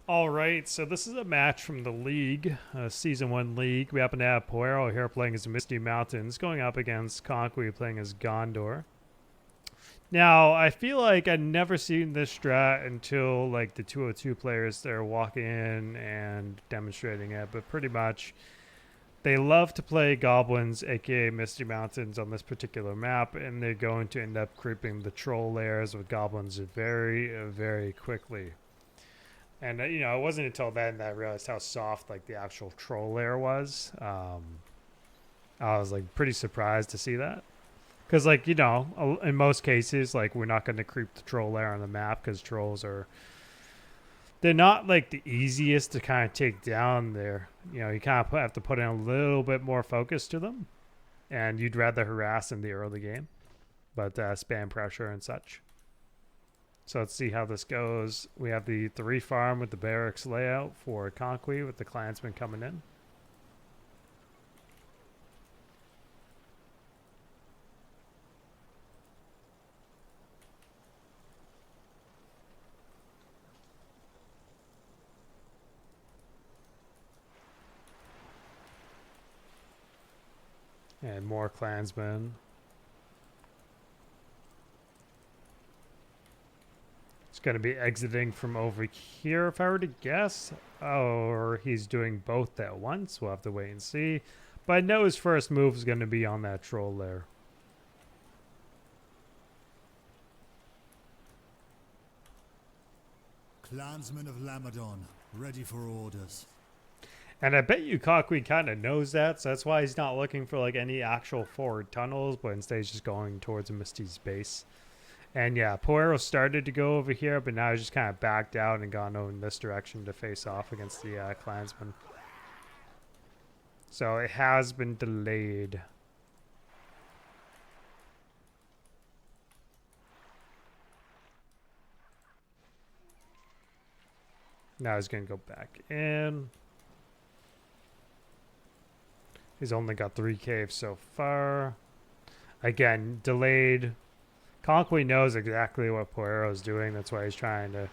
All right, so this is a match from the league, season one league. We happen to have Poero here playing as Misty Mountains, going up against Konkwi playing as Gondor. Now, I feel like I'd never seen this strat until like the 202 players there walking in and demonstrating it, but pretty much they love to play goblins, aka Misty Mountains, on this particular map, and they're going to end up creeping the troll layers with goblins very quickly. And it wasn't until then that I realized how soft like the actual troll layer was. I was like pretty surprised to see that, because in most cases, like we're not going to creep the troll layer on the map because trolls they're not like the easiest to kind of take down. There, you kind of have to put in a little bit more focus to them, and you'd rather harass in the early game, but spam pressure and such. So let's see how this goes. We have the 3 farm with the barracks layout for Konkwi with the clansmen coming in. And more clansmen. It's going to be exiting from over here, if I were to guess. Or he's doing both at once. We'll have to wait and see. But I know his first move is going to be on that troll there. Clansmen of Lamadon, ready for orders. And I bet you Konkwi kind of knows that, so that's why he's not looking for like any actual forward tunnels, but instead he's just going towards Misty's base. And yeah, Poero started to go over here, but now he's just kind of backed out and gone over in this direction to face off against the clansmen. So it has been delayed. Now he's going to go back in. He's only got 3 caves so far. Again, delayed. Konkwi knows exactly what Poero is doing. That's why he's trying to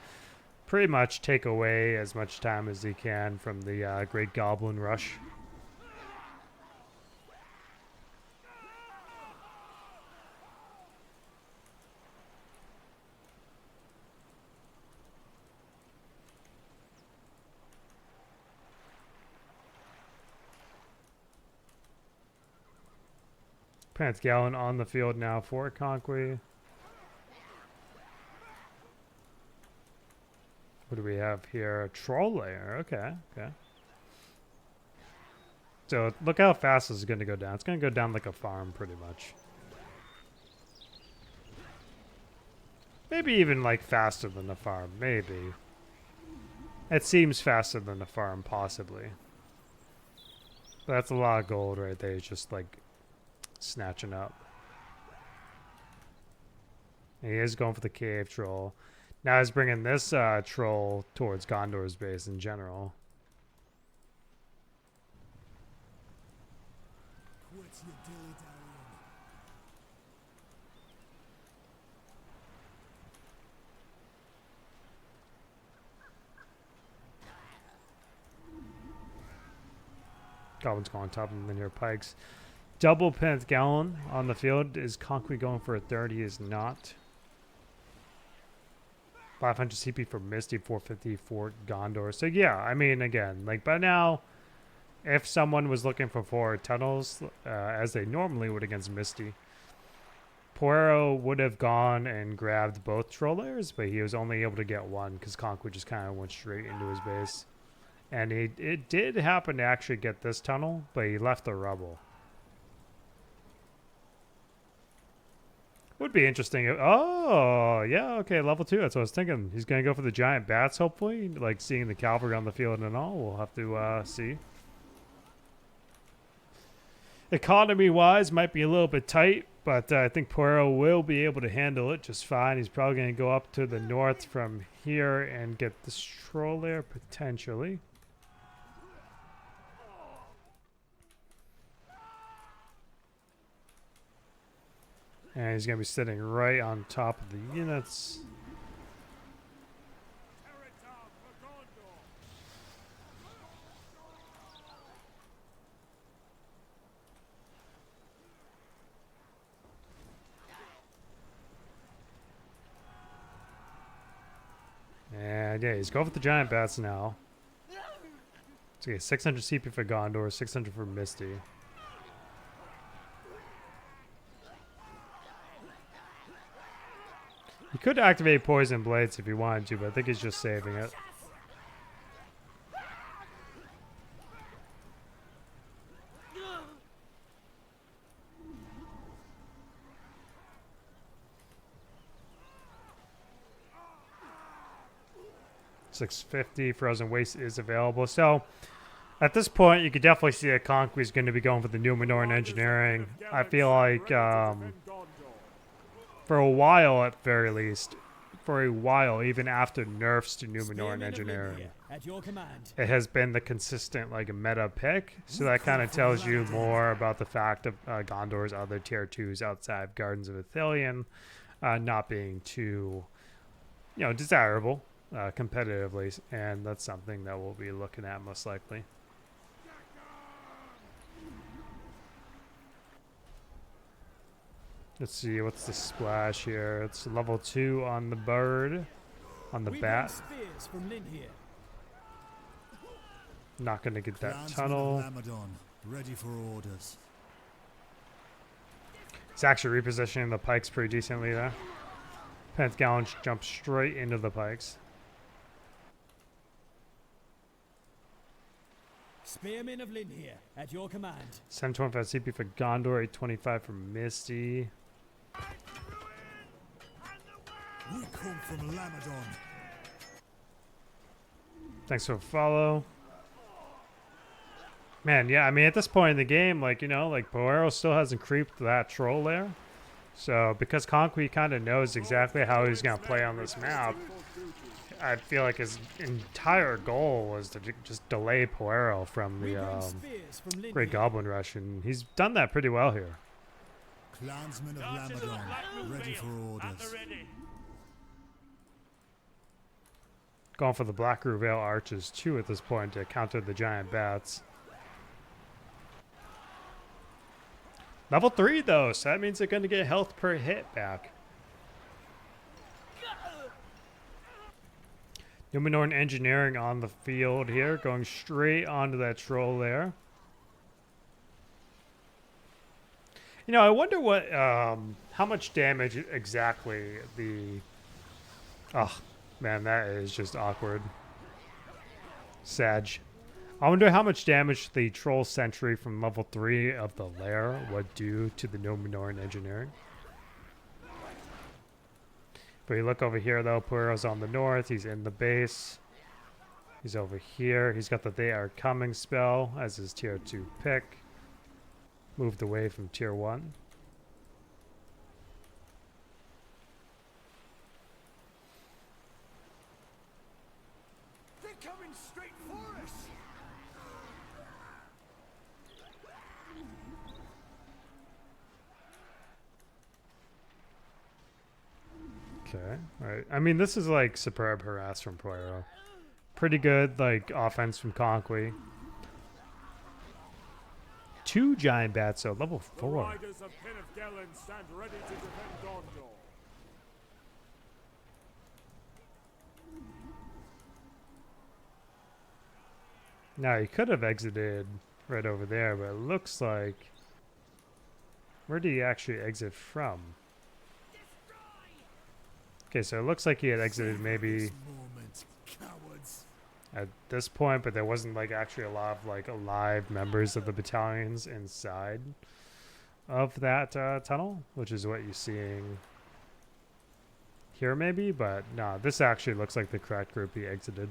pretty much take away as much time as he can from the Great Goblin Rush. Pants Gallon on the field now for Konkwi. What do we have here? A troll layer. Okay. So look how fast this is going to go down. It's going to go down like a farm pretty much. Maybe even like faster than a farm. Maybe. It seems faster than a farm, possibly. That's a lot of gold right there. It's just like snatching up. And he is going for the cave troll. Now he's bringing this troll towards Gondor's base in general. Goblins going on top of the near pikes. Double Pent Gallon on the field. Is Konkwi going for a 30? Is not. 500 CP for Misty, 450 for Gondor. So yeah, I mean, again, like by now, if someone was looking for 4 tunnels, as they normally would against Misty, Poero would have gone and grabbed both troll layers, but he was only able to get one because Konkwi just kind of went straight into his base. And it did happen to actually get this tunnel, but he left the rubble. Would be interesting. Oh, yeah, okay, level 2. That's what I was thinking. He's going to go for the giant bats, hopefully. Like, seeing the cavalry on the field and all. We'll have to see. Economy-wise, might be a little bit tight, but I think Poero will be able to handle it just fine. He's probably going to go up to the north from here and get this troll there, potentially. And he's going to be sitting right on top of the units. Yeah, he's going for the giant bats now. So yeah, 600 CP for Gondor, 600 for Misty. He could activate Poison Blades if he wanted to, but I think he's just saving it. $650 Frozen Waste is available. So at this point, you could definitely see that Konkwi is going to be going for the Numenoran engineering. I feel like for a while, at very least, for a while, even after nerfs to Numenoran engineering, it has been the consistent like meta pick. So that kind of tells you more about the fact of Gondor's other tier 2s outside of Gardens of Ithilien not being too, desirable competitively, and that's something that we'll be looking at most likely. Let's see, what's the splash here? It's level 2 on the bird, on the bat. Not going to get that tunnel. Ready for orders. It's actually repositioning the pikes pretty decently there. Pentagon jumps straight into the pikes. Spearmen of Lynn here, at your command. 725 CP for Gondor, 825 for Misty. We come from Lamadon. Thanks for the follow. Man, yeah, I mean, at this point in the game, Poero still hasn't creeped that troll there. So, because Konkwi kind of knows exactly how he's going to play on this map, I feel like his entire goal was to just delay Poero from the Great Goblin Rush, and he's done that pretty well here. Clansmen of Lamadon, ready for orders. Going for the Black Ruvale Archers too at this point to counter the giant bats. Level 3 though, so that means they're going to get health per hit back. Numenoran engineering on the field here, going straight onto that troll there. I wonder what, how much damage exactly the... Oh, man, that is just awkward. Sag. I wonder how much damage the troll sentry from level 3 of the lair would do to the Numenoran engineering. But you look over here, though, Poero's on the north. He's in the base. He's over here. He's got the They Are Coming spell as his tier 2 pick. Moved away from tier 1. They're coming straight for us. Okay, alright. I mean, this is like superb harass from Poero. Pretty good, like, offense from Konkwi. 2 giant bats, so level 4. The riders of Ken of Gelen stand ready to defend Gondor. Now, he could have exited right over there, but it looks like... Where did he actually exit from? Okay, so it looks like he had exited maybe at this point, but there wasn't like actually a lot of like alive members of the battalions inside of that tunnel, which is what you're seeing here maybe, but no, this actually looks like the correct group he exited.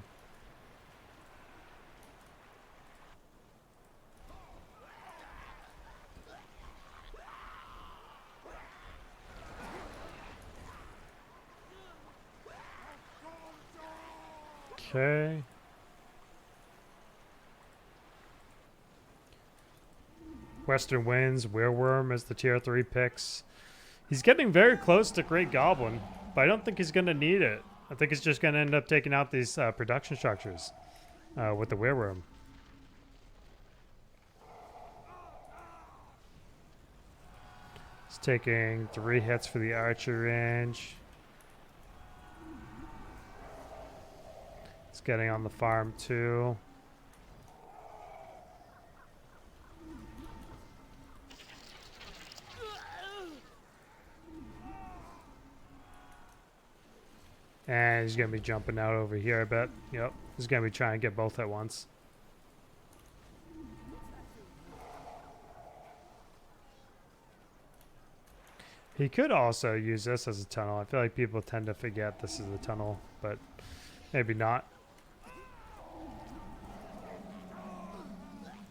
Okay. Western Winds, Wereworm as the tier 3 picks. He's getting very close to Great Goblin, but I don't think he's going to need it. I think he's just going to end up taking out these production structures with the Wereworm. He's taking 3 hits for the archer range. getting on the farm too. And he's going to be jumping out over here, I bet. Yep. He's going to be trying to get both at once. He could also use this as a tunnel. I feel like people tend to forget this is a tunnel, but maybe not.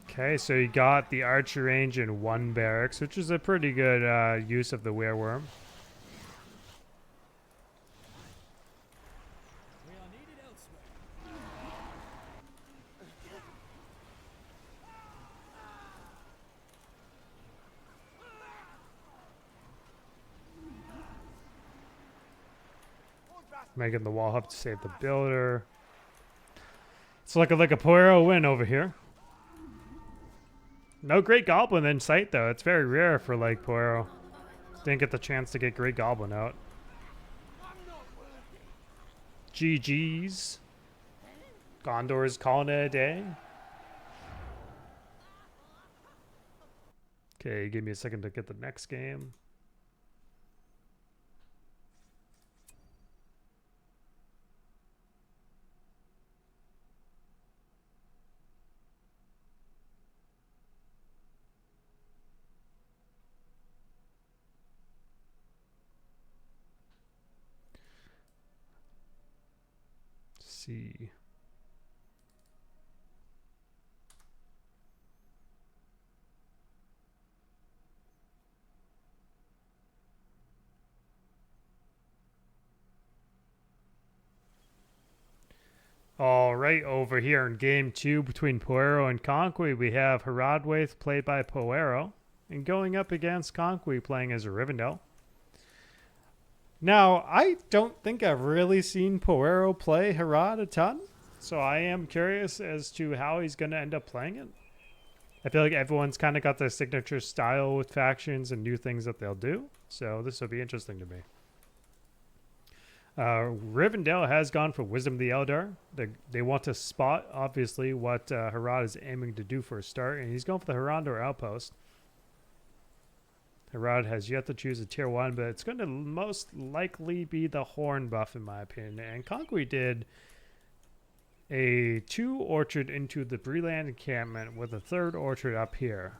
Okay, so you got the archer range in 1 barracks, which is a pretty good use of the wereworm. We are needed elsewhere. Making the wall up to save the builder. It's looking like a Poero win over here. No Great Goblin in sight, though. It's very rare for, like, Poero. Didn't get the chance to get Great Goblin out. GG's. Gondor's calling it a day. Okay, give me a second to get the next game. See. All right, over here in game 2 between Poero and Konkwi, we have Haradwaith played by Poero, and going up against Konkwi playing as Rivendell. Now, I don't think I've really seen Poero play Harad a ton, so I am curious as to how he's going to end up playing it. I feel like everyone's kind of got their signature style with factions and new things that they'll do, so this will be interesting to me. Rivendell has gone for Wisdom of the Eldar. They want to spot, obviously, what Harad is aiming to do for a start, and he's going for the Harandor Outpost. Harad has yet to choose a tier 1, but it's going to most likely be the Horn buff, in my opinion. And Konkwi did a 2 orchard into the Breland encampment with a 3rd orchard up here.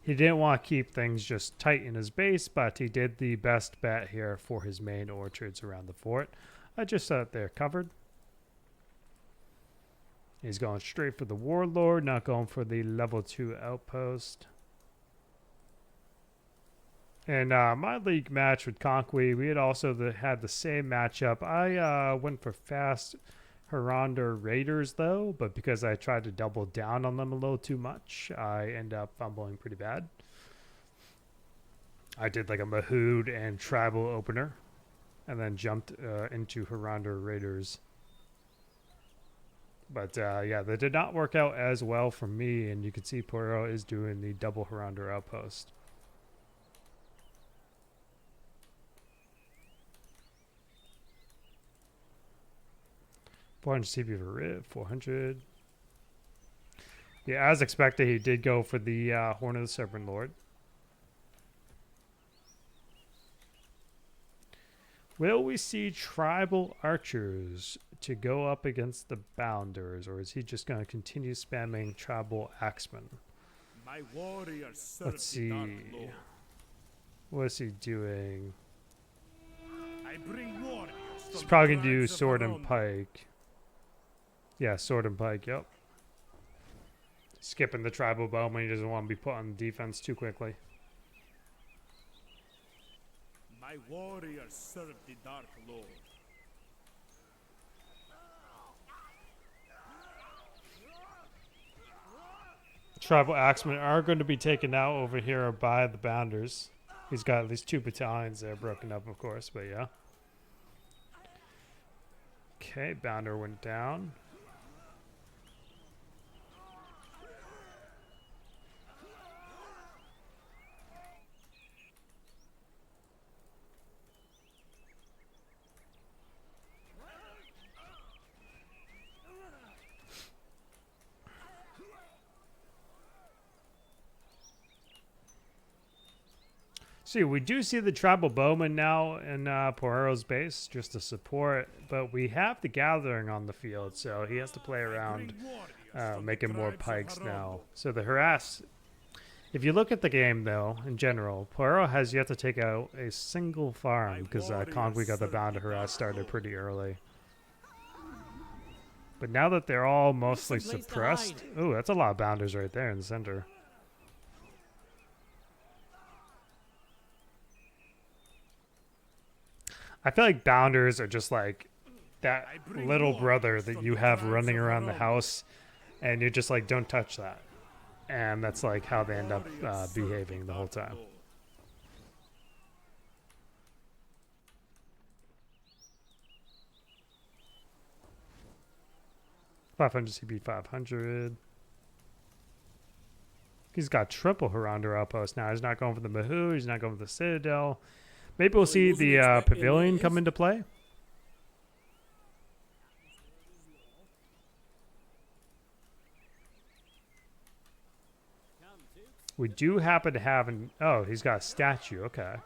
He didn't want to keep things just tight in his base, but he did the best bet here for his main orchards around the fort. I just thought they're covered. He's going straight for the Warlord, not going for the level 2 outpost. In my league match with Konkwi, we had also had the same matchup. I went for fast Harandor Raiders, though, but because I tried to double down on them a little too much, I end up fumbling pretty bad. I did like a Mahood and Tribal opener, and then jumped into Harandor Raiders. But yeah, that did not work out as well for me, and you can see Poero is doing the double Harandor outpost. CP for Riv, 400. Yeah, as expected, he did go for the Horn of the Serpent Lord. Will we see tribal archers to go up against the Bounders, or is he just going to continue spamming tribal axemen? My warriors serve Let's see. the Dark Lord. What is he doing? I bring warriors He's from probably the going to do tribes of sword and Haradwaith. pike. Yeah, sword and pike, yep. Skipping the tribal bowman. He doesn't want to be put on defense too quickly. My warriors serve the Dark Lord. Tribal axemen are going to be taken out over here by the Bounders. He's got at least 2 battalions there broken up, of course, but yeah. Okay, Bounder went down. See, we do see the tribal bowman now in Poero's base just to support, but we have the gathering on the field, so he has to play around making more pikes now. So the harass, if you look at the game though, in general, Poero has yet to take out a single farm because Konkwi got the bound to harass started pretty early. But now that they're all mostly suppressed, ooh, that's a lot of bounders right there in the center. I feel like bounders are just like that little brother that you have running around the house and you're just like, don't touch that. And that's like how they end up behaving the whole time. $500 CP, 500. He's got triple Haradwaith outpost now. He's not going for the Mahoo. He's not going for the Citadel. Maybe we'll see the pavilion come into play. We do happen to have an... Oh, he's got a statue. Okay.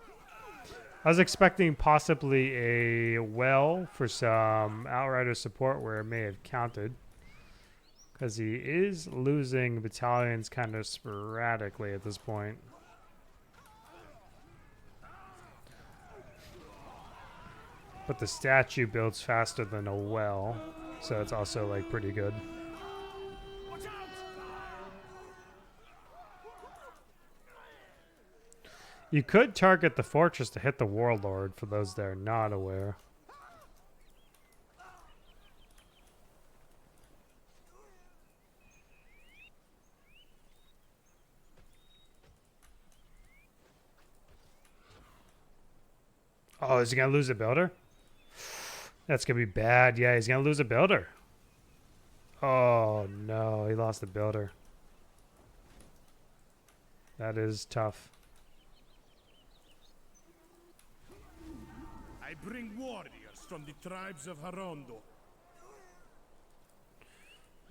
I was expecting possibly a well for some Outrider support where it may have counted. Because he is losing battalions kind of sporadically at this point. But the statue builds faster than a well. So it's also like pretty good. You could target the fortress to hit the warlord for those that are not aware. Oh, is he going to lose a builder? That's going to be bad. Yeah, he's going to lose a builder. Oh, no. He lost a builder. That is tough. I bring warriors from the tribes of Harondo.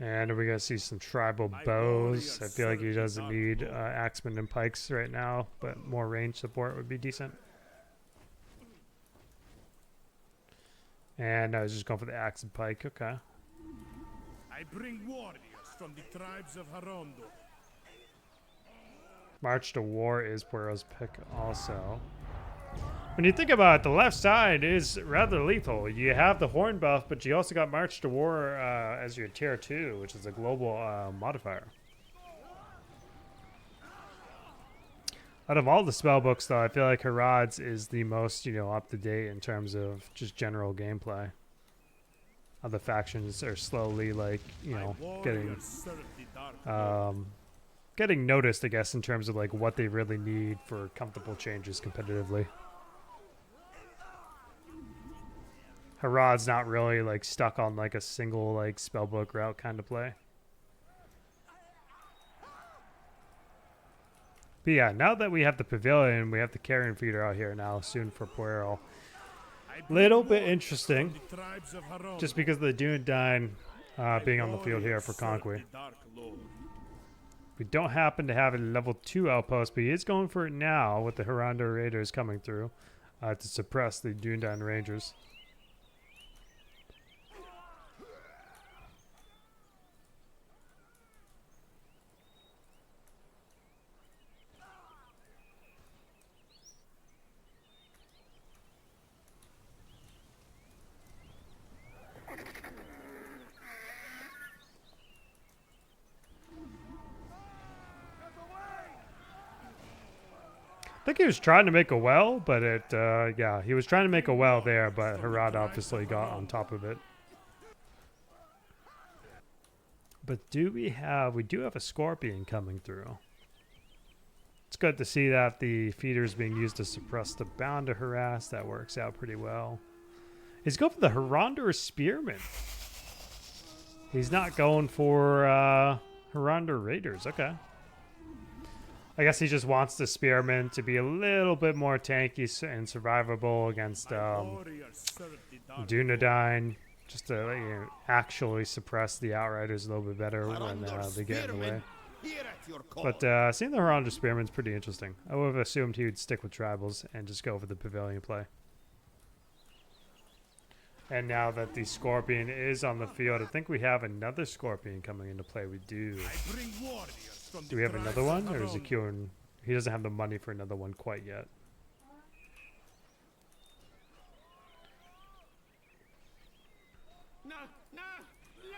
And are we going to see some tribal bows? I feel like he doesn't need axemen and pikes right now, but more range support would be decent. And I was just going for the axe and pike. Okay. I bring warriors from the tribes of Harondo. March to War is Poero's pick also. When you think about it, the left side is rather lethal. You have the Horn buff, but you also got March to War as your tier 2, which is a global modifier. Out of all the spell books, though, I feel like Harad's is the most, up to date in terms of just general gameplay. Other factions are slowly, getting noticed, I guess, in terms of like what they really need for comfortable changes competitively. Harad's not really like stuck on like a single like spellbook route kind of play. But yeah, now that we have the pavilion, we have the carrion feeder out here now soon for Poero. Little bit interesting, just because of the Dunedain being on the field here for Konkwi. We don't happen to have a level 2 outpost, but he is going for it now with the Haradwaith Raiders coming through to suppress the Dunedain Rangers. I think he was trying to make a well, but yeah, he was trying to make a well there, but Harad obviously got on top of it. But we do have a scorpion coming through. It's good to see that the feeder is being used to suppress the bound to harass. That works out pretty well. He's going for the Haradwaith Spearman. He's not going for Haradwaith Raiders. Okay. I guess he just wants the Spearman to be a little bit more tanky and survivable against Dunedain, just to actually suppress the Outriders a little bit better when they get in the way. Here at your call. But seeing the Haradwaith Spearman's pretty interesting. I would have assumed he would stick with tribals and just go for the pavilion play. And now that the Scorpion is on the field, I think we have another Scorpion coming into play. We do. I bring warriors from Do we have the another tribes one? of Or is it Harondo. queuing? He doesn't have the money for another one quite yet. No, no, no!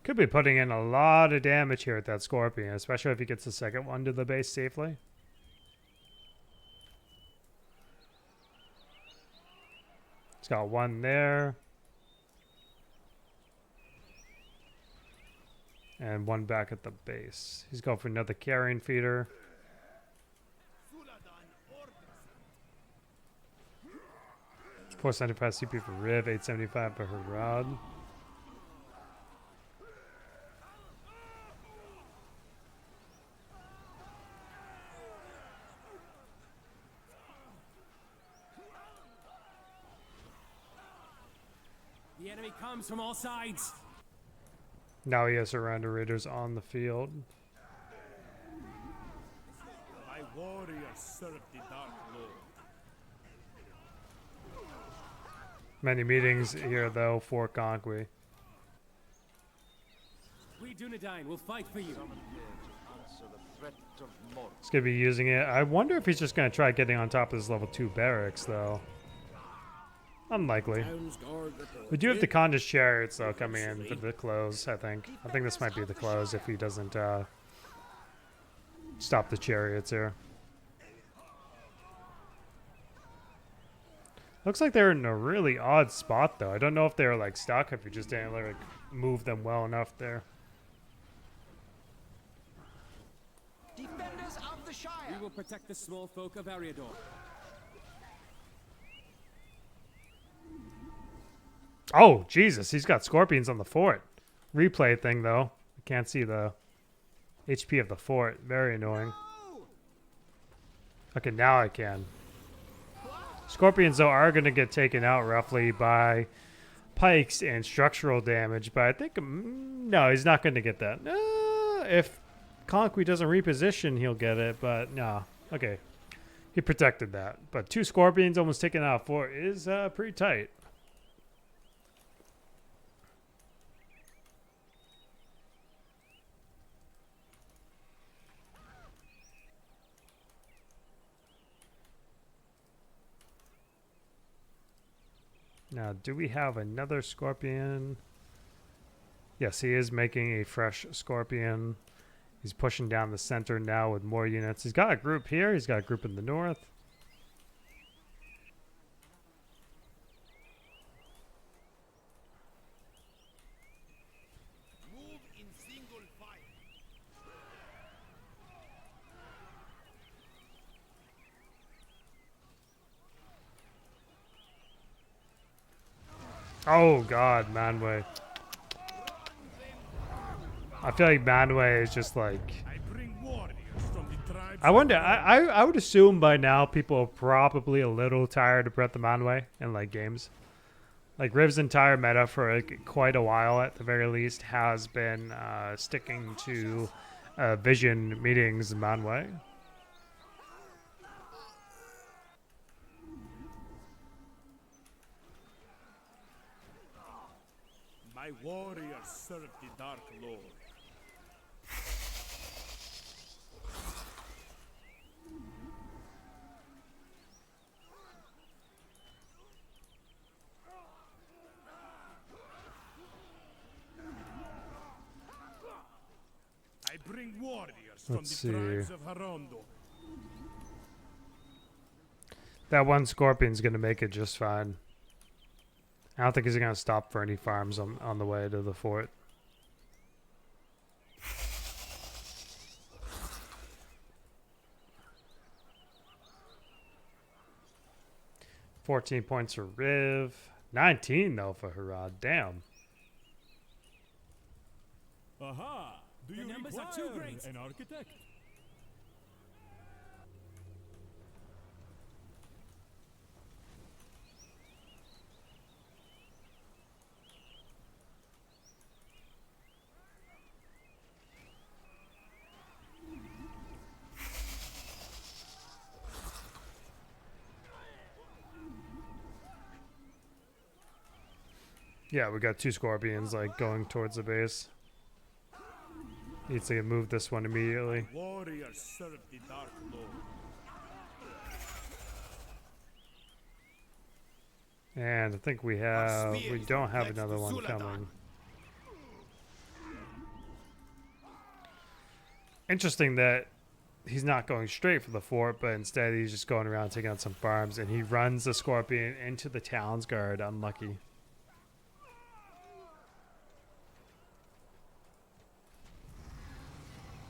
Could be putting in a lot of damage here with that Scorpion, especially if he gets the second one to the base safely. He's got one there. And one back at the base. He's going for another carrion feeder. 475 CP for Riv, 875 for Harad. The enemy comes from all sides. Now he has Surrender Raiders on the field. My warriors serve the Dark Lord. Many meetings here, though, for Konkwi. We Dunedain will fight for you. He's going to be using it. I wonder if he's just going to try getting on top of this level 2 barracks, though. Unlikely. We do have the Conda's Chariots, though, coming in for the close, I think. I think this might be the close if he doesn't stop the Chariots here. Looks like they're in a really odd spot, though. I don't know if they're, like, stuck, if you just didn't, like, move them well enough there. Defenders of the Shire. We will protect the small folk of Eriador. Oh, Jesus, he's got Scorpions on the fort. Replay thing, though. I can't see the HP of the fort. Very annoying. Okay, now I can. Scorpions, though, are going to get taken out roughly by pikes and structural damage, but I think, no, he's not going to get that. If Konkwi doesn't reposition, he'll get it, but no. Okay, he protected that. But 2 Scorpions almost taken out 4 is pretty tight. Now, do we have another Scorpion? Yes, he is making a fresh Scorpion. He's pushing down the center now with more units. He's got a group here. He's got a group in the north. Move in single file. Oh, God, Manway. I feel like Manway is just like... I bring warriors from the tribes. I wonder, I would assume by now people are probably a little tired of Breath of Manway in like games. Like Riv's entire meta for like quite a while at the very least has been sticking to vision meetings in Manway. My warriors serve the Dark Lord. I bring warriors from Let's the tribes see. of Harondo. That one Scorpion's going to make it just fine. I don't think he's going to stop for any farms on the way to the fort. $14 points for Riv. 19 though for Harad. Damn. Aha! Do The you numbers are require too great. an architect? Yeah, we got 2 scorpions like going towards the base. Needs to move this one immediately. Warriors serve the Dark Lord. And I think we don't have another one coming. Interesting that he's not going straight for the fort, but instead he's just going around taking out some farms, and he runs the scorpion into the town's guard. Unlucky.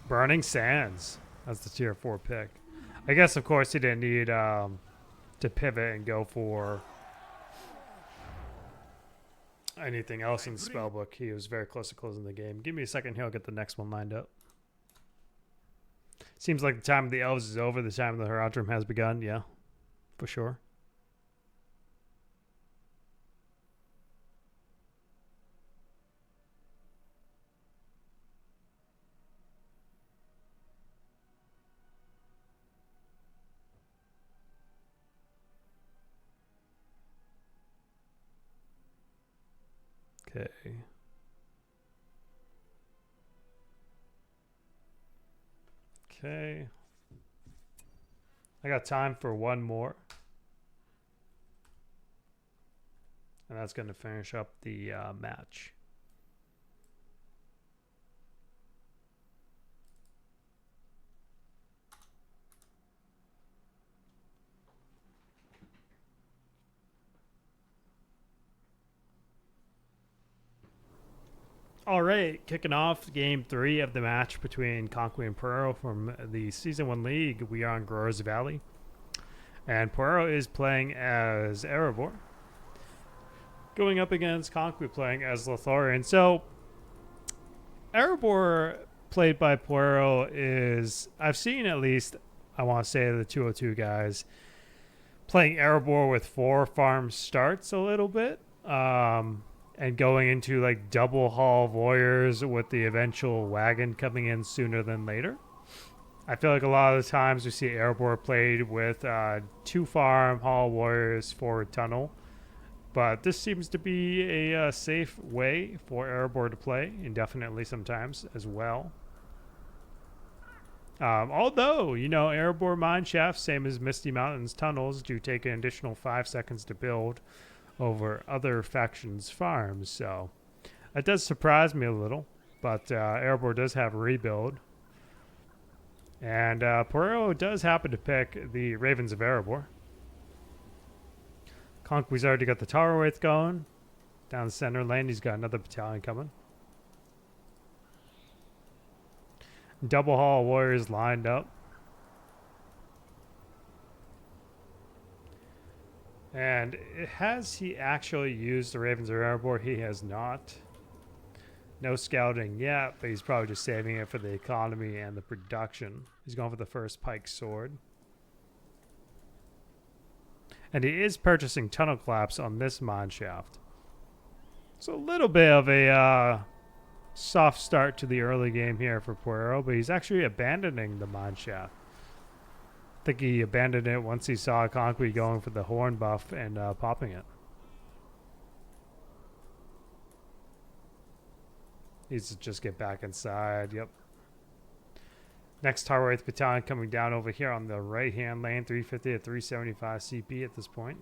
Burning Sands. That's the tier 4 pick. I guess, of course, he didn't need to pivot and go for anything else in the spellbook. He was very close to closing the game. Give me a second here. I'll get the next one lined up. Seems like the time of the elves is over. The time of the Haradwaith has begun. Yeah, for sure. Okay. Okay. I got time for one more. And that's going to finish up the match. All right, kicking off game 3 of the match between Konkwi and Poero from the Season 1 League. We are on Gror's Valley. And Poero is playing as Erebor, going up against Konkwi playing as Lothlorien. So, Erebor, played by Poero, is, I've seen at least, I want to say the 202 guys, playing Erebor with 4 farm starts a little bit. And going into like double haul warriors with the eventual wagon coming in sooner than later. I feel like a lot of the times we see Erebor played with 2 farm haul warriors forward tunnel. But this seems to be a safe way for Erebor to play, indefinitely sometimes as well. Although, you know, Erebor mine shafts, same as Misty Mountains tunnels, do take an additional 5 seconds to build over other factions' farms, so that does surprise me a little. But Erebor does have a rebuild, and Poero does happen to pick the Ravens of Erebor. Konkwi's already got the Haradwaith going down the center lane. He's got another battalion coming. Double haul warriors lined up. And has he actually used the Ravens of Erebor? He has not. No scouting yet, but he's probably just saving it for the economy and the production. He's going for the first pike sword. And he is purchasing tunnel collapse on this mine shaft. So a little bit of a soft start to the early game here for Poero, but he's actually abandoning the mine shaft. I think he abandoned it once he saw Konkwi going for the horn buff and popping it. Needs to just get back inside. Yep. Next Haradwaith battalion coming down over here on the right-hand lane, 350 to 375 CP at this point.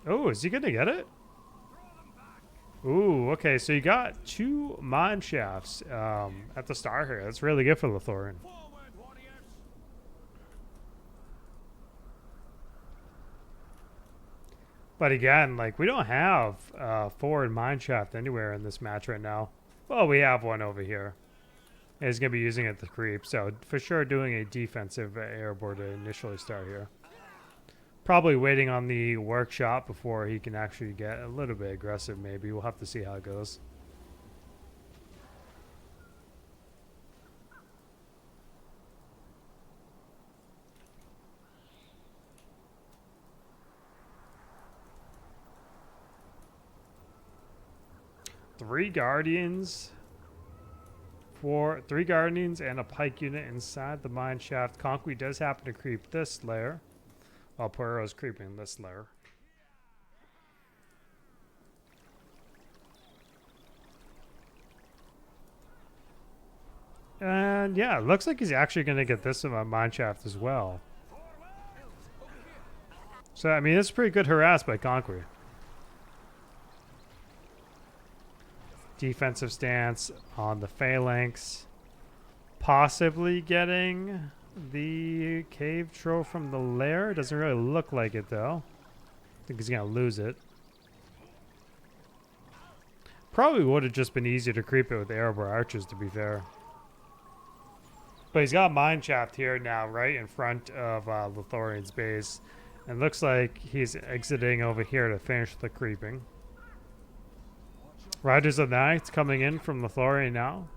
Oh, is he going to get it? Ooh, okay, so you got 2 mine shafts at the start here. That's really good for Lothlorien. But again, like, we don't have forward mine shaft anywhere in this match right now. Well, we have one over here. And he's going to be using it to creep, so for sure doing a defensive Erebor to initially start here. Probably waiting on the workshop before he can actually get a little bit aggressive, maybe. We'll have to see how it goes. Three guardians and a pike unit inside the mine shaft. Konkwi does happen to creep this layer, while Poero's creeping this lair. And yeah, it looks like he's actually going to get this in a mineshaft as well. So, I mean, it's pretty good harass by Konkwi. Defensive stance on the phalanx. Possibly getting the cave troll from the lair. Doesn't really look like it, though. I think he's going to lose it. Probably would have just been easier to creep it with the Erebor archers, to be fair. But he's got a mineshaft here now, right in front of Lothlorien's base. And looks like he's exiting over here to finish the creeping. Riders of the Night coming in from Lothlorien now.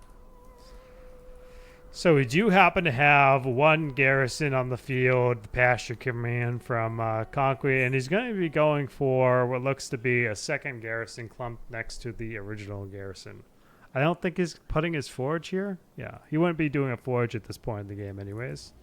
So we do happen to have one garrison on the field, the pasture coming in from Konkwi, and he's going to be going for what looks to be a second garrison clumped next to the original garrison. I don't think he's putting his forge here. Yeah, he wouldn't be doing a forge at this point in the game anyways.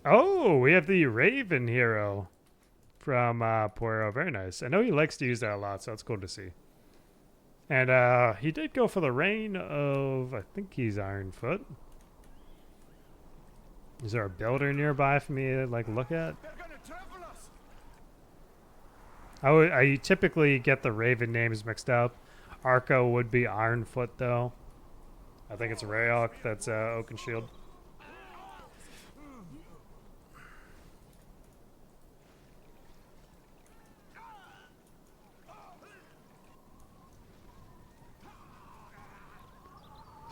Oh, we have the Raven hero from Poero. Very nice. I know he likes to use that a lot, so it's cool to see. And he did go for the reign of, I think he's Ironfoot. Is there a builder nearby for me to look at? I typically get the Raven names mixed up. Arco would be Ironfoot, though. I think it's Rayok that's Oakenshield.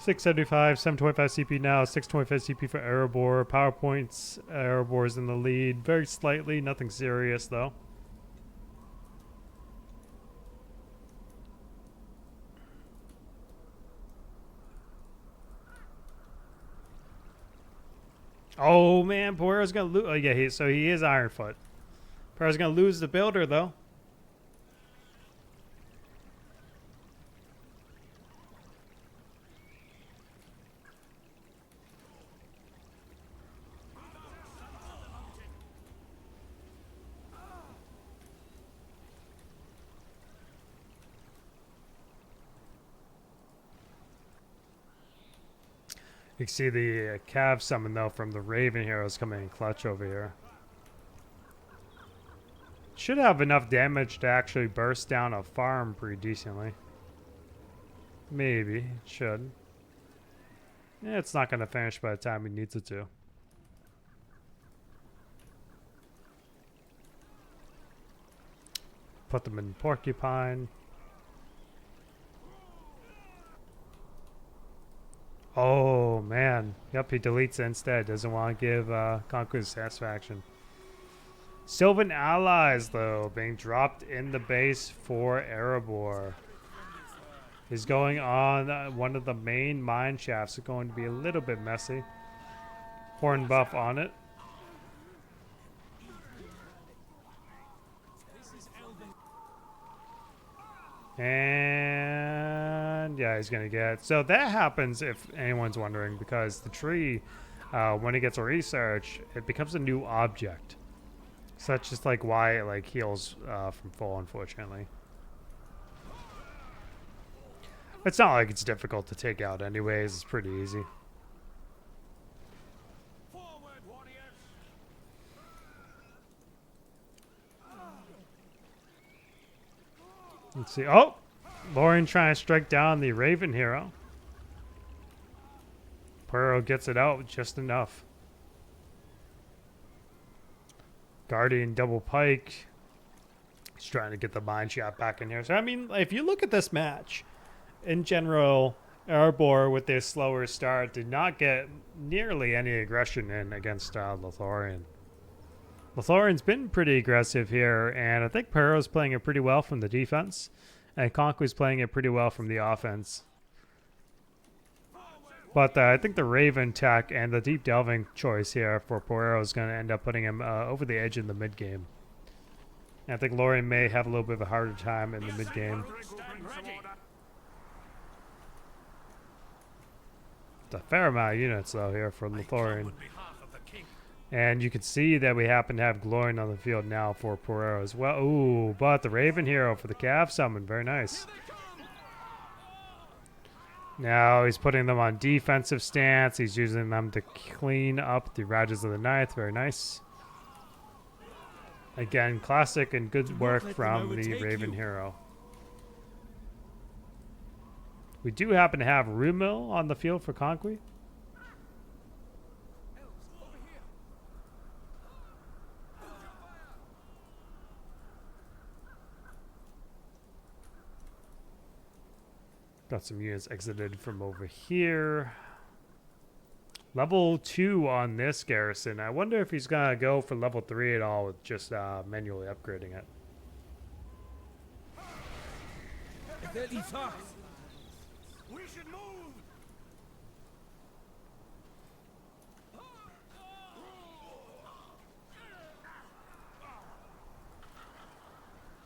$675, $725 CP now, $625 CP for Erebor. PowerPoints, Erebor's in the lead. Very slightly, nothing serious though. Oh man, Poero's gonna lose. Oh yeah, he is Ironfoot. Poero's gonna lose the builder though. You can see the Cav summon, though, from the Raven heroes coming in clutch over here. Should have enough damage to actually burst down a farm pretty decently. Maybe. It should. Yeah, it's not going to finish by the time he needs it to. Put them in Porcupine. Oh, man. Yep, he deletes it instead. Doesn't want to give Konkwi satisfaction. Sylvan allies, though, being dropped in the base for Erebor. He's going on one of the main mine shafts. It's going to be a little bit messy. Horn buff on it. And yeah, he's gonna get. So that happens, if anyone's wondering, because the tree, when it gets a research, it becomes a new object. So that's just why it heals from full, unfortunately. It's not like it's difficult to take out anyways. It's pretty easy. Let's see. Oh! Lothlorien trying to strike down the Raven hero. Poero gets it out just enough. Guardian double pike. He's trying to get the mine shot back in here. So, I mean, if you look at this match, in general, Erebor, with their slower start, did not get nearly any aggression in against Lothlorien. Lothlorien's been pretty aggressive here, and I think Poero's playing it pretty well from the defense. And Konkwi's playing it pretty well from the offense. But I think the Raven tech and the Deep Delving choice here for Poero is going to end up putting him over the edge in the mid game. And I think Lothlorien may have a little bit of a harder time in the mid game. It's a fair amount of units though here for Lothlorien. And you can see that we happen to have Glorian on the field now for Poero as well. Ooh, but the Raven hero for the calf summon. Very nice. Now he's putting them on defensive stance. He's using them to clean up the Rajas of the Ninth. Very nice. Again, classic and good work from the Raven hero. We do happen to have Rivendell on the field for Konkwi. Got some units exited from over here. Level 2 on this garrison. I wonder if he's going to go for level 3 at all with just manually upgrading it. We should move.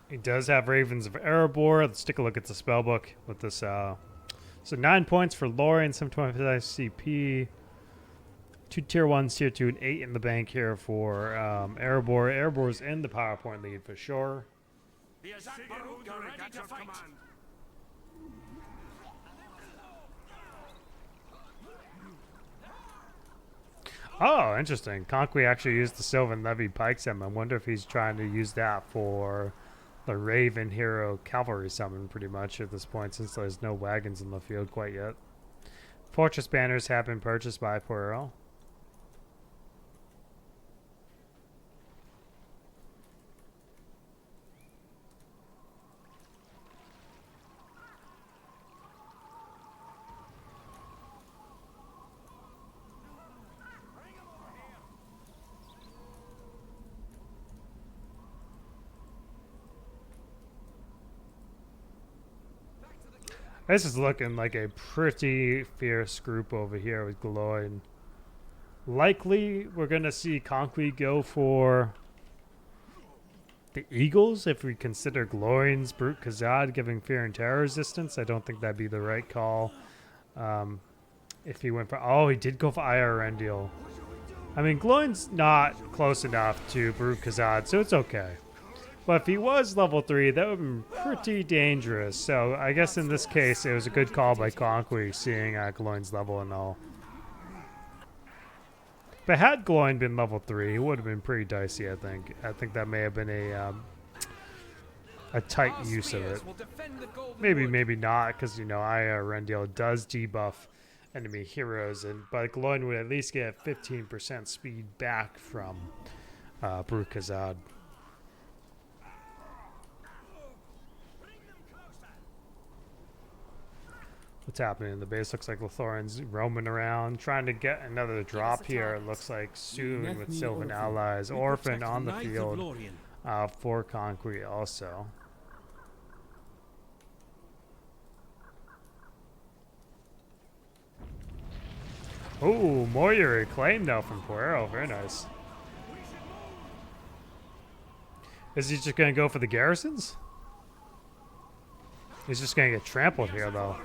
He does have Ravens of Erebor. Let's take a look at the spellbook with this. So 9 points for Lothlorien, 725 CP. 2 tier 1s, tier 2, and 8 in the bank here for Erebor. Erebor's in the PowerPoint lead for sure. Oh, interesting. Konkwi actually used the Sylvan Levy Pike summon. I wonder if he's trying to use that for the Raven hero cavalry summon pretty much at this point, since there's no wagons in the field quite yet. Fortress banners have been purchased by Poero. This is looking like a pretty fierce group over here with Gloin. Likely, we're going to see Konkwi go for the Eagles if we consider Gloin's Brute Khazad giving fear and terror resistance. I don't think that'd be the right call. If he went for... Oh, he did go for Rivendell. I mean, Gloin's not close enough to Brute Khazad, so it's okay. But if he was level 3, that would have been pretty dangerous. So I guess in this case, it was a good call by Konkwi, seeing Gloin's level and all. But had Gloin been level 3, it would have been pretty dicey, I think. I think that may have been a tight use of it. Maybe, maybe not, because, you know, Rivendell does debuff enemy heroes, but Gloin would at least get 15% speed back from Brute Khazad. What's happening in the base? Looks like Lothlorien's roaming around, trying to get another drop here. It looks like soon with Sylvan allies. Orphan on the field for Konkwi also. Oh, Moira claim now from Poero. Very nice. Is he just going to go for the garrisons? He's just going to get trampled here, though.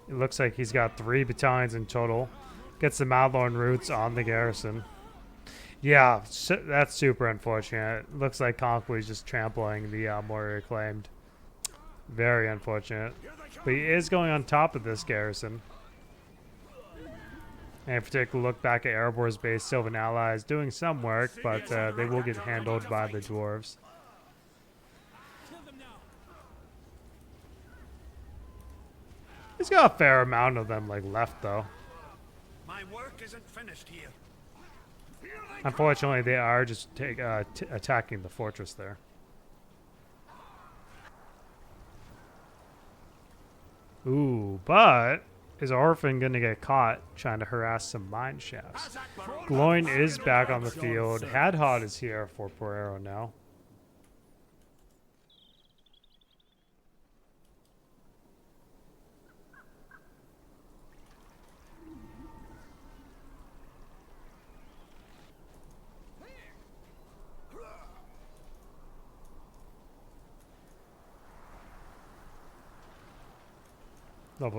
It looks like he's got 3 battalions in total. Gets the Madlorn roots on the garrison. Yeah, that's super unfortunate. It looks like Konkwi's just trampling the Moira claimed. Very unfortunate. But he is going on top of this garrison. And if you take a look back at Erebor's base, Sylvan allies doing some work, but they will get handled by the dwarves. He's got a fair amount of them left though. My work isn't finished here. Unfortunately, they are just attacking the fortress there. Ooh, but is Orphan going to get caught trying to harass some mine shafts? Gloin is back on the field. Hadhod is here for Poero now.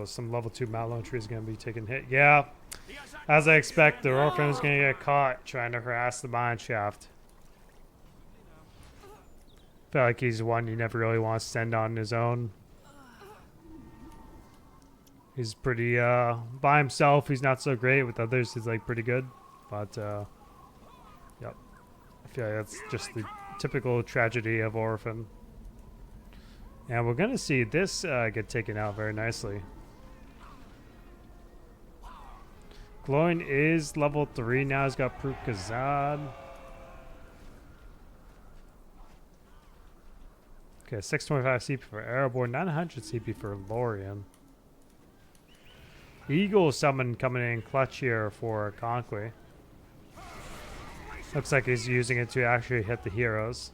Some level 2 Mallow tree is going to be taking hit. Yeah, as I expect, the Orphan is going to get caught trying to harass the mine shaft. Feel like he's one you never really want to send on his own. He's pretty, by himself, he's not so great. With others, he's like pretty good. But, yep. I feel like that's just the typical tragedy of Orphan. And we're going to see this get taken out very nicely. Glowing is level 3 now. He's got Proof Kazad. Okay, 625 CP for Erebor, 900 CP for Lothlorien. Eagle summon coming in clutch here for Konkwi. Looks like he's using it to actually hit the heroes.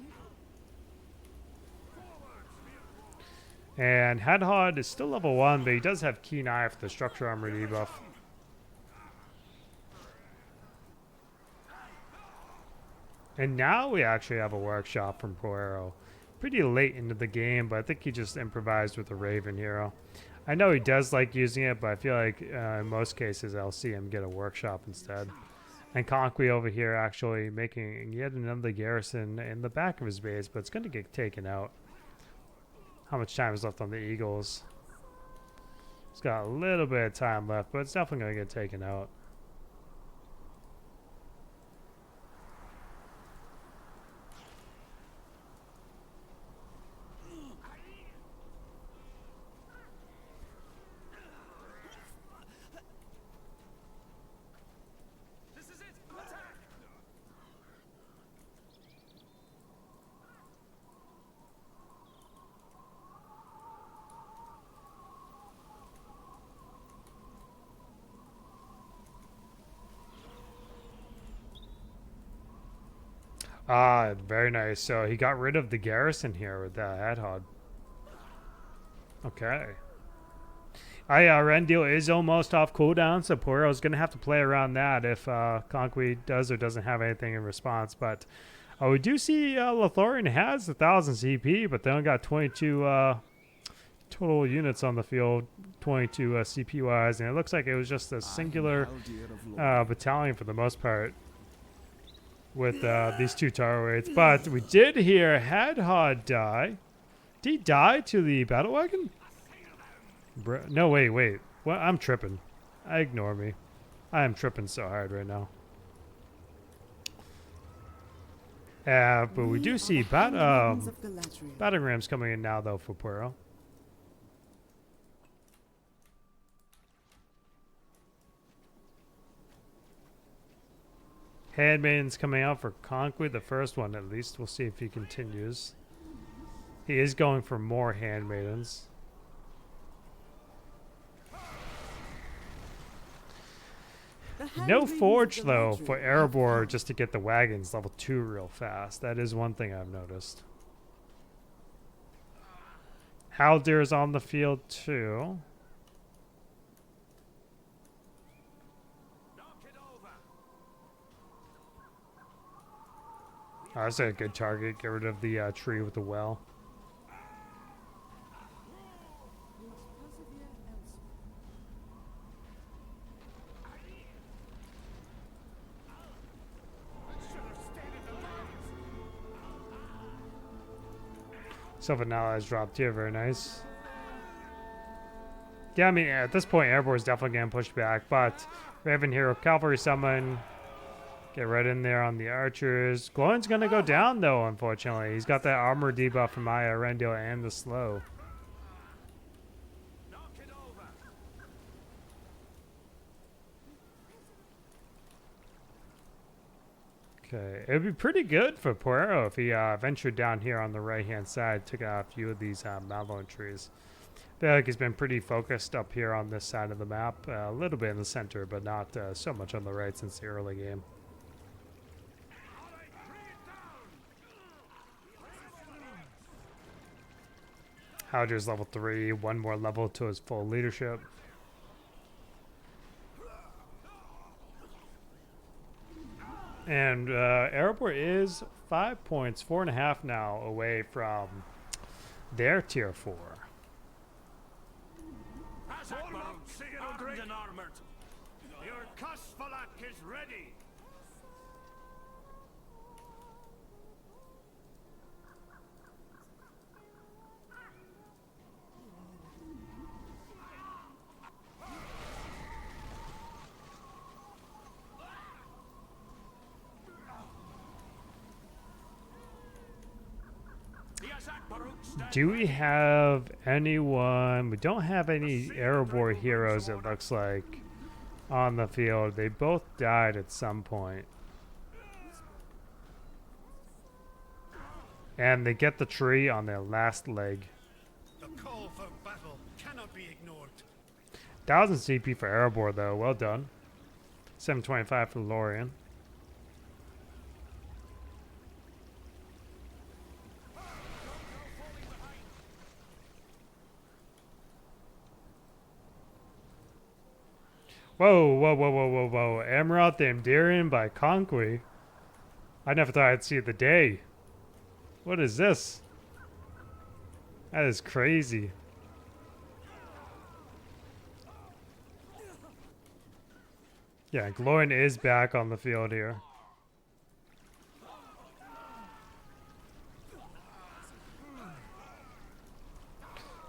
And Harad is still level 1, but he does have Keen Eye for the structure armor debuff. And now we actually have a workshop from Poero. Pretty late into the game, but I think he just improvised with the Raven hero. I know he does like using it, but I feel like in most cases I'll see him get a workshop instead. And Konkwi over here actually making yet another garrison in the back of his base, but it's going to get taken out. How much time is left on the Eagles? It's got a little bit of time left, but it's definitely going to get taken out. Ah, very nice. So he got rid of the garrison here with Harad. Okay. Rivendell is almost off cooldown, so Poero's going to have to play around that if Konkwi does or doesn't have anything in response. But we do see Lothlorien has 1,000 CP, but they only got 22 total units on the field, 22 CP-wise, and it looks like it was just a singular battalion for the most part with these two tower weights. But we did hear Harad die. Did he die to the battle wagon? No, wait. Well, I'm tripping. Ignore me. I am tripping so hard right now. But we do see battering rams coming in now, though, for Poero. Handmaidens coming out for Konkwi, the first one at least. We'll see if he continues. He is going for more handmaidens. No forge though for Erebor just to get the wagons level 2 real fast. That is one thing I've noticed. Haldir is on the field too. Oh, that's a good target. Get rid of the tree with the well. Sylvan allies dropped here. Very nice. Yeah, I mean, at this point, Erebor is definitely getting pushed back, but Raven Hero Cavalry Summon. Get right in there on the archers. Glowing's going to go down, though, unfortunately. He's got that armor debuff from Rivendell and the slow. Okay, it would be pretty good for Poero if he ventured down here on the right-hand side, took out a few of these Malone trees. I feel like he's been pretty focused up here on this side of the map, a little bit in the center, but not so much on the right since the early game. Haldir's level 3, one more level to his full leadership. And Erebor is 5 points, 4.5 now away from their tier 4. Armed and armored. Your Kosvalak is ready. Do we have anyone? We don't have any Erebor heroes, it looks like, on the field. They both died at some point. And they get the tree on their last leg. The call for battle cannot be ignored. 1000 CP for Erebor, though. Well done. 725 for Lothlorien. Whoa, whoa, whoa, whoa, whoa, whoa. Emerald Thamdirian by Konkwi. I never thought I'd see the day. What is this? That is crazy. Yeah, Glorian is back on the field here.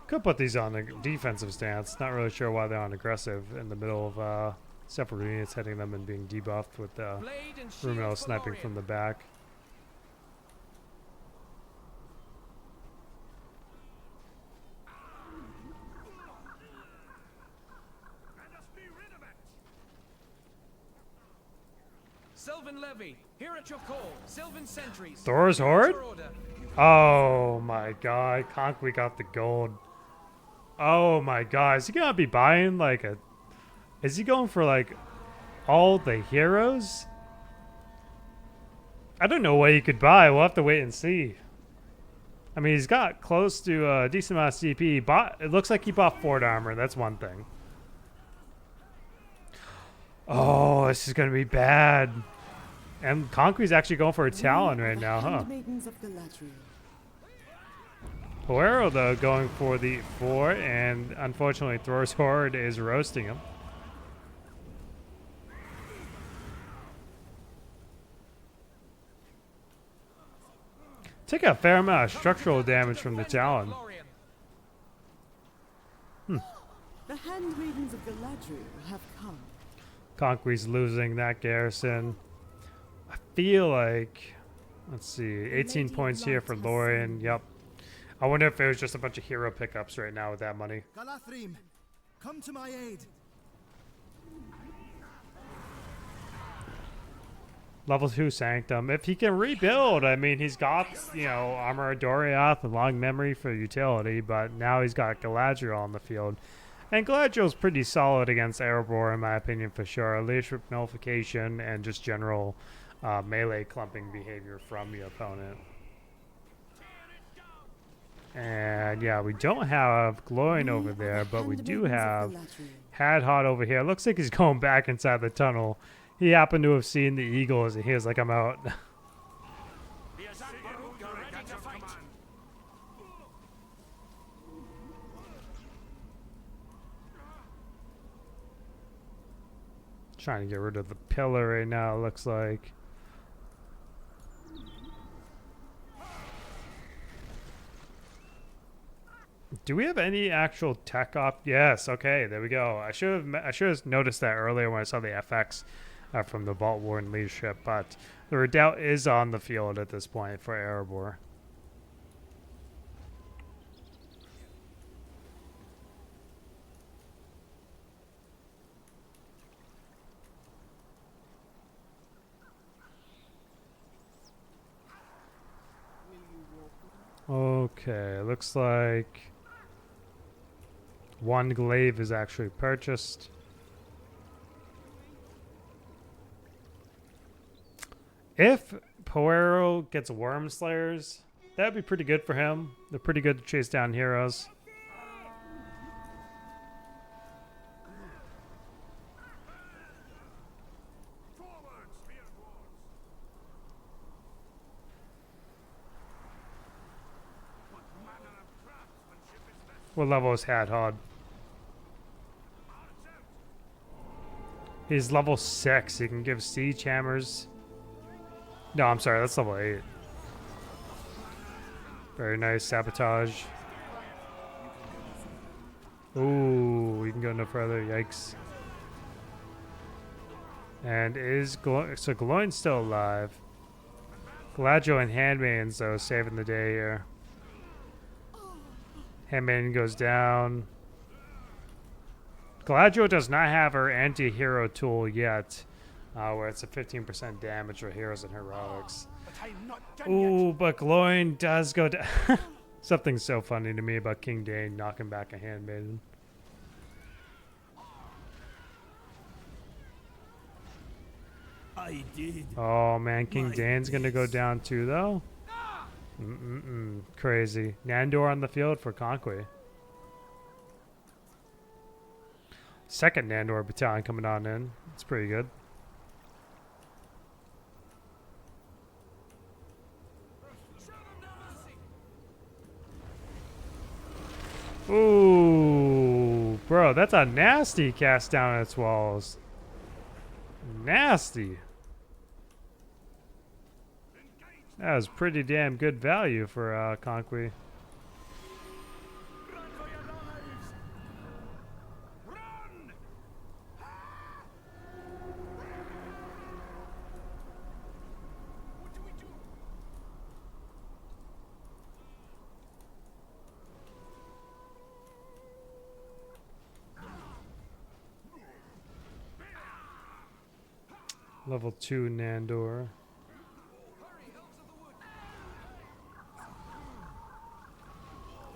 Could put these on a defensive stance. Not really sure why they're on aggressive in the middle of separate units hitting them and being debuffed with Rivendell sniping from the back. Sylvan Levy, here at your call. Sylvan sentries. Thor's Horde? Oh my god, Konkwi got the gold. Oh my god, is he gonna be buying like a... Is he going for like all the heroes? I don't know what he could buy, we'll have to wait and see. I mean, he's got close to a decent amount of CP. He bought, it looks like he bought Fort Armor, that's one thing. Oh, this is gonna be bad. And Konkwi's actually going for a Talon right now, huh? Poero, though, going for the 4, and unfortunately Thor's Horde is roasting him. Take a fair amount of structural damage from the Talon. The handmaidens of Galadriel have come. Konkwi's losing that garrison. I feel like, let's see, 18 points here for Lothlorien. Yep. I wonder if it was just a bunch of hero pickups right now with that money. Galadriel, come to my aid. Level 2 Sanctum. If he can rebuild, I mean, he's got, you know, Armor of Doriath and Long Memory for utility, but now he's got Galadriel on the field. And Galadriel's pretty solid against Erebor, in my opinion, for sure. Leadership nullification and just general melee clumping behavior from the opponent. And yeah, we don't have Glorian over there, but we do have Harad over here. Looks like he's going back inside the tunnel. He happened to have seen the eagles, and he was like, I'm out. Trying to get rid of the pillar right now, it looks like. Do we have any actual tech op? Yes, okay, there we go. I should have noticed that earlier when I saw the FX from the Vault Warden leadership, but the Redoubt is on the field at this point for Erebor. Okay, looks like one glaive is actually purchased. If Poero gets Worm Slayers, that'd be pretty good for him. They're pretty good to chase down heroes. What level is Haradwaith? He's level 6. He can give siege hammers. No, I'm sorry. That's level 8. Very nice. Sabotage. Ooh, we can go no further. Yikes. And is so Gloin's still alive. Galadriel and Handmaidens, though, saving the day here. Handmaiden goes down. Galadriel does not have her anti-hero tool yet, where it's a 15% damage for heroes and heroics. Ooh, but Gloin does go down. Something so funny to me about King Dane knocking back a handmaiden. I did. Oh man, King Dane's gonna go down too, though. Crazy. Nandor on the field for Konkwi. Second Nandor battalion coming on in. It's pretty good. Ooh, bro, that's a nasty cast down on its walls. Nasty. That was pretty damn good value for Konkwi. Level 2 Nandor.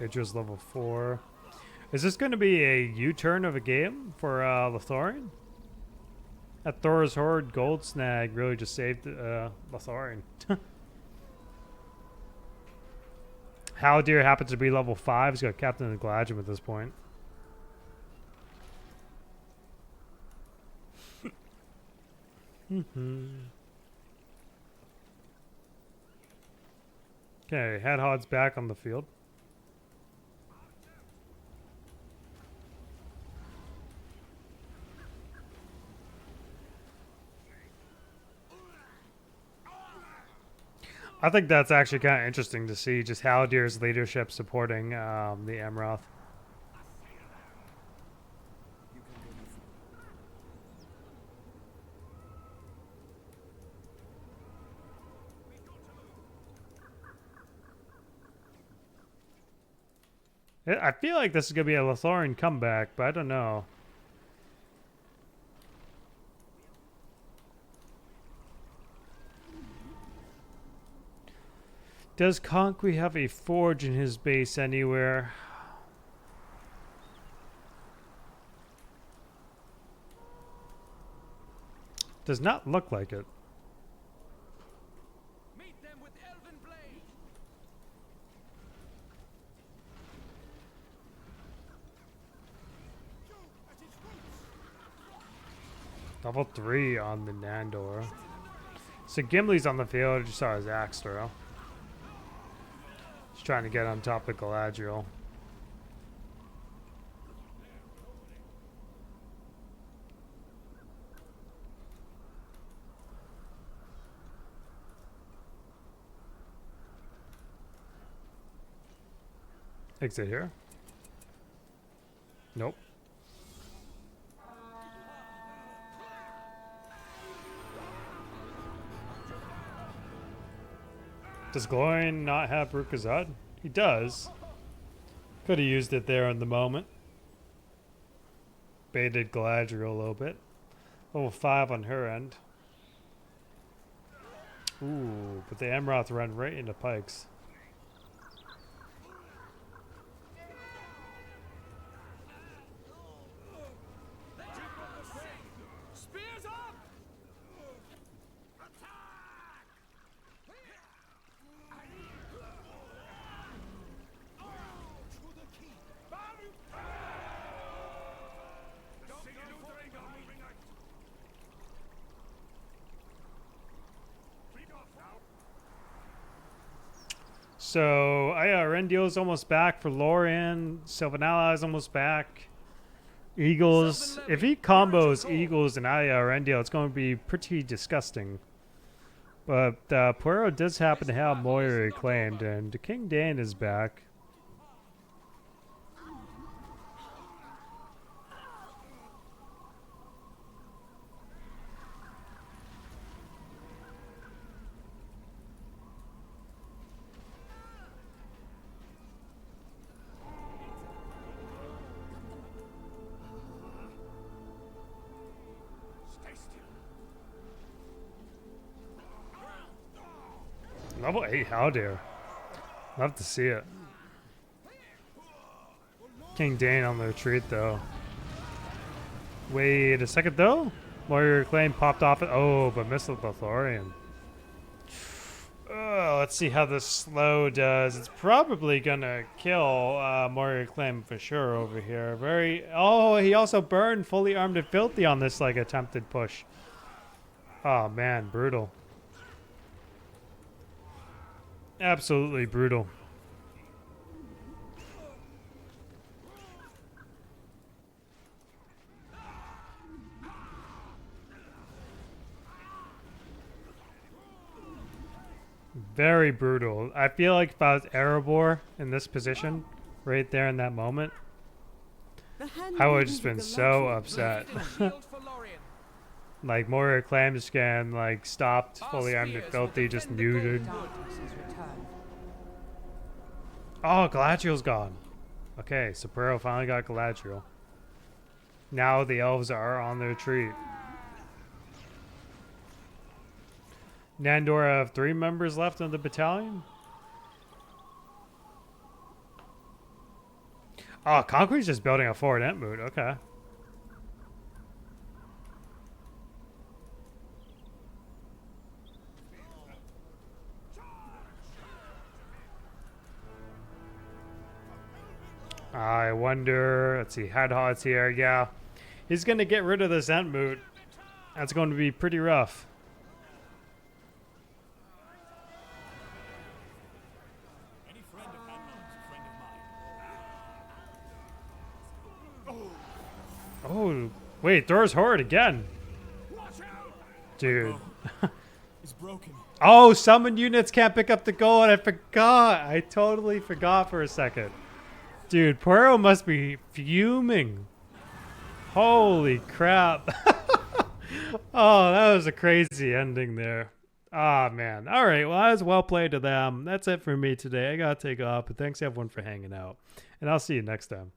Idra's level 4. Is this going to be a U-turn of a game for Lothlorien? That Thor's Horde gold snag really just saved Lothlorien. Haldir happens to be level 5. He's got Captain of Galadriel at this point. Okay, Hadhod's back on the field. I think that's actually kind of interesting to see just Haldir's leadership supporting the Emroth. I feel like this is going to be a Lothlorien comeback, but I don't know. Does Konkwi have a forge in his base anywhere? Does not look like it. Meet them with elven blade. Level 3 on the Nandor. So Gimli's on the field. I just saw his axe throw. He's trying to get on top of Galadriel. Exit here. Nope. Does Gloin not have Rukazad? He does. Could have used it there in the moment. Baited Galadriel a little bit. Level 5 on her end. Ooh, but the Emroth run right into Pikes. Spears up! So, Erendil's almost back for Lorien. Sylvan Ally's almost back. Eagles. If he combos Eagles and Rivendell, it's going to be pretty disgusting. But Poero does happen to have Moira claimed, and King Dane is back. Level 8 Haldir. Love to see it. King Dane on the retreat though. Wait a second though. Warrior Claim popped off it. Oh, but missed the Lothlorien. Let's see how this slow does. It's probably gonna kill Warrior Claim for sure over here. Oh, he also burned fully armed and filthy on this like attempted push. Oh man, brutal. Absolutely brutal. Very brutal. I feel like if I was Erebor in this position, right there in that moment, I would have just been so upset. Like Moira Claims can like stopped, fully armed and filthy, just neutered. Oh, Galadriel's gone. Okay, so Poero finally got Galadriel. Now the elves are on their retreat. Nandor have 3 members left in the battalion. Oh, Konkwi's just building a forward Entmoot. Okay. I wonder. Let's see. Haradwaith's here. Yeah. He's going to get rid of this Entmoot. That's going to be pretty rough. Oh, wait. Thor's Horde again. Dude. It's broken. Oh, summon units can't pick up the gold. I forgot. I totally forgot for a second. Dude, Poero must be fuming. Holy crap. Oh, that was a crazy ending there. Ah, man. All right. Well, that was well played to them. That's it for me today. I got to take off, but thanks everyone for hanging out. And I'll see you next time.